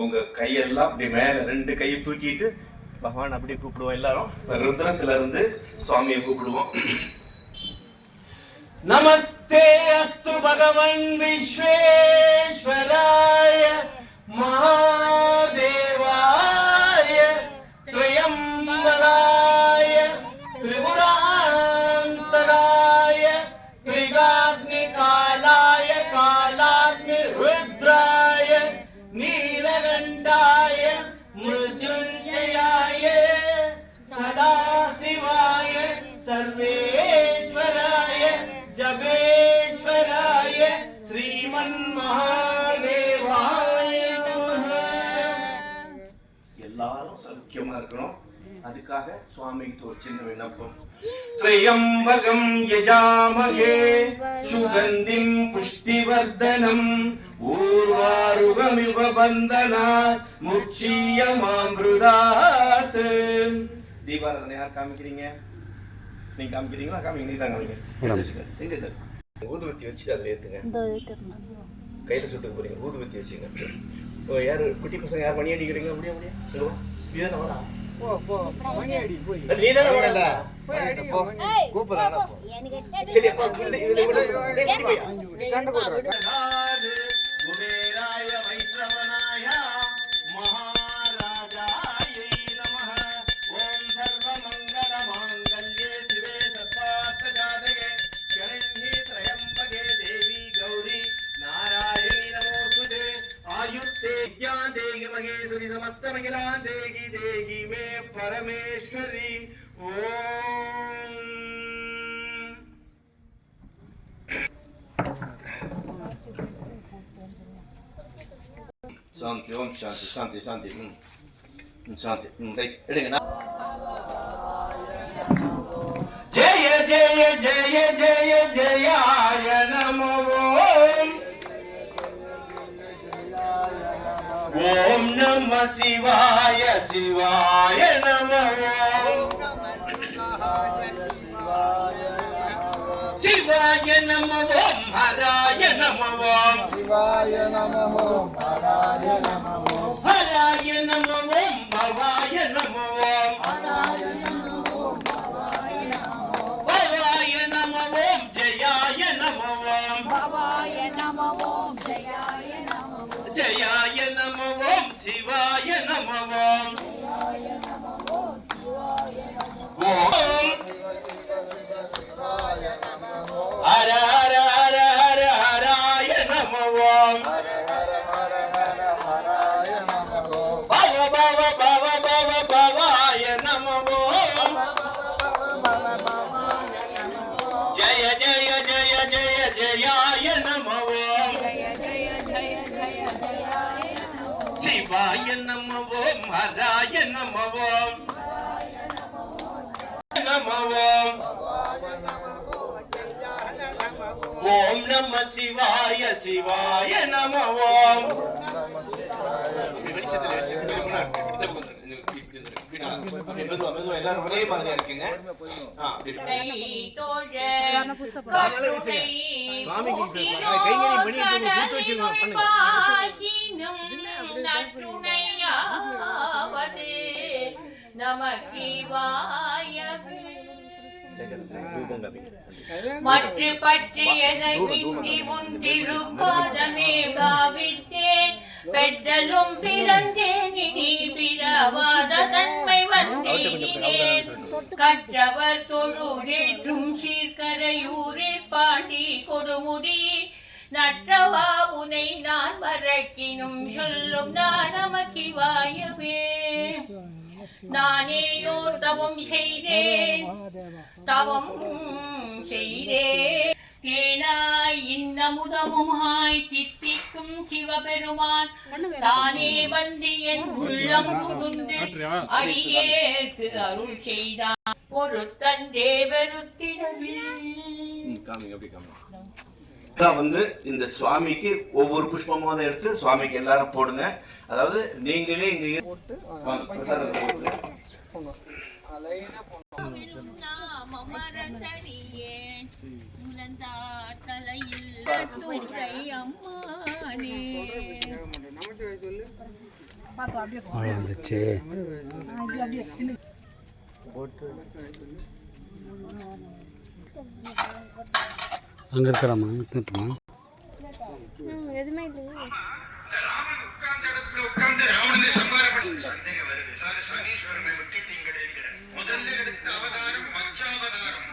உங்க கையெல்லாம் அப்படி மேல 2 கையை தூக்கிட்டு பகவான் அப்படி கூப்பிடுவோம். எல்லாரும் ருத்ரத்துல இருந்து சுவாமியை கூப்பிடுவோம். நமஸ்தே அஸ்து பகவன் விஸ்வேஸ்வராய மகாதேவாய த்ரியம்பலாய திரிபுராந்தராய திரிகாக்னி காலாய காலாக்னி ருத்ராய நீலகண்டாய மிருத்யுஞ்சயாய சதாசிவாய சர்வேஸ்வராய ஜபேஸ்வராய ஸ்ரீமன் மகாதேவாய நமஹ. எல்லாரும் சௌக்கியமா இருக்கணும். அதுக்காக சுவாமிக்கு ஒரு சின்ன விண்ணப்பம். த்ரியம்பகம் யஜாமஹே சுகந்திம் புஷ்டிவர்தனம் ஊர்வாருகமிவ பந்தனாத் முக்ஷீயமாம்ருதாத். தீபாராதனை யார் காமிக்கிறீங்க? நீங்க காமிக்கிறீங்களா? காமிங்க. நீ தான் காமிங்க. ஊதுபத்தி வச்சு அதில் ஏற்றுங்க. கையில் சுட்டுக்கு போறீங்க. ஊதுபத்தி வச்சுங்க. யார் குட்டி பசங்க யார் மணி அடிக்கிறீங்க? அப்படியே அப்படியே சொல்லுவோம். இதுதானே வாடா. நீ தானே வாடா. கூப்பிடுறா. சரி அப்பா குபேராய வைஷ்ணவனாய மகாராஜாய நமஹ. ஓம் சர்வ மங்கள மாங்கல்யே சிவே சர்வார்த்த ஜாதகே சரண்யே த்ரயம்பகே தேவி கௌரி நாராயணி நமோஸ்துதே. ஆயுத்தே வித்யா தேகி மகேஸ்வரி சமஸ்த மகிழா தேகி தேகி மே பரமேஸ்வரி. ஓம் சாந்தி. ஓம் சாந்தி சாந்தி சாந்தி சாந்தி. எடுங்க. ஜெய ஜெய ஜெய ஜெய ஜெயாய நமோ. ஓம் நம சிவாய சிவாய நமோ. சிவாய நமோ ஹராய நமோ. சிவாய நமோ ஹராய நமோ. ஹராய நமோ பவாய நமோ. ஹராய நமோ பவாய நமோ. பவாய நமோ ஜெயாய நமோ. பவாய நமோ ஜெயாய நமோ. ஜெயாய நமோ சிவாய நமோ. ஜெயாய நமோ சிவாய நமோ. ஹர ஹர ஹர ஹர ஹராய நமோ. ஹர ஹர ஹர ஹர ஹராய நமோ. பவ பவ பவ பவ பவாய நமோ. ஜய ஜய ஜய ஜய ஜயாய நமோ. ஜய ஜய ஜய ஜய ஜயாய நமோ. சிவாய நமோ ஹராய நமோ. நமோ. ஓம் நம சிவாய சிவாய நமோ. எல்லாரும் ஒரே மாதிரியா இருக்குங்க. மற்ற பற்றியதை விந்தி முந்திருப்பாதமே பாவித்தேன். பெற்றலும் பிறந்தேன் இனி பிறவாத தன்மை வந்தேன். கற்றவர் தொழுதேற்றும் சீர்கரையூரே பாண்டி கொடுமுடி. நற்றவா உனை நான் மறக்கினும் சொல்லும் நான் நமக்கிவாயவே. நானேயோர் தவம் செய்தேன் தவம் செய்தேன். தேனாய் இன்னமுதமுமாய் தித்திக்கும் சிவபெருமான் தானே வந்து என் உள்ளம் புகுந்து அடியேற்கு அருள் செய்தான். ஒரு தந்தே வெறுத்திடவே. வந்து இந்த சுவாமிக்கு ஒவ்வொரு புஷ்பமாக எடுத்து சுவாமிக்கு எல்லாரும் போடுங்க. அதாவது நீங்களே இங்க போட்டு மழை வந்துச்சு. அங்கே இருக்கிறாமா திட்டுமா எதுவுமே இல்லை.